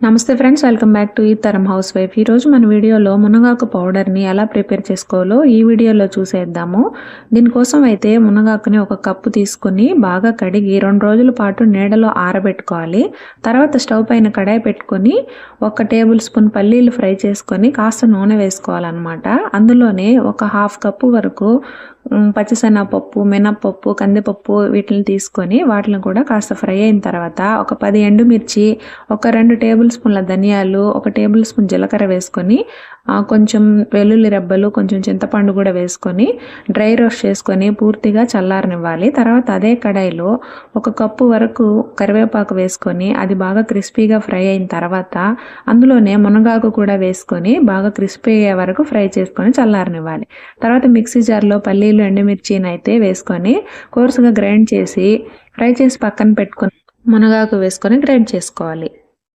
నమస్తే friends, welcome back to ఈ తరం హౌస్ వైఫ్. ఈరోజు మన వీడియోలో మునగాకు పౌడర్ని ఎలా ప్రిపేర్ చేసుకోవాలో ఈ వీడియోలో చూసేద్దాము. దీనికోసం అయితే మునగాకుని ఒక కప్పు తీసుకుని బాగా కడిగి 2 రోజుల పాటు నీడలో ఆరబెట్టుకోవాలి. తర్వాత స్టవ్ పైన కడాయి పెట్టుకొని 1 టేబుల్ స్పూన్ పల్లీలు ఫ్రై చేసుకొని కాస్త నూనె వేసుకోవాలన్నమాట. అందులోనే ఒక 1/2 కప్పు వరకు పచ్చిశనగపప్పు, మినప్పప్పు, కందిపప్పు వీటిని తీసుకొని వాటిని కూడా కాస్త ఫ్రై అయిన తర్వాత ఒక 10 ఎండుమిర్చి, ఒక 2 టేబుల్ స్పూన్ల ధనియాలు, 1 టేబుల్ స్పూన్ జీలకర్ర వేసుకొని కొంచెం వెల్లుల్లి రెబ్బలు, కొంచెం చింతపండు కూడా వేసుకొని డ్రై రోస్ట్ చేసుకొని పూర్తిగా చల్లారనివ్వాలి. తర్వాత అదే కడాయిలో 1 కప్పు వరకు కరివేపాకు వేసుకొని అది బాగా క్రిస్పీగా ఫ్రై అయిన తర్వాత అందులోనే మునగాకు కూడా వేసుకొని బాగా క్రిస్పీ అయ్యే వరకు ఫ్రై చేసుకొని చల్లారనివ్వాలి. తర్వాత మిక్సీ జార్లో పల్లీలు, ఎండుమిర్చిని అయితే వేసుకొని కోర్సుగా గ్రైండ్ చేసి ఫ్రై చేసి పక్కన పెట్టుకొని మునగాకు వేసుకొని గ్రైండ్ చేసుకోవాలి.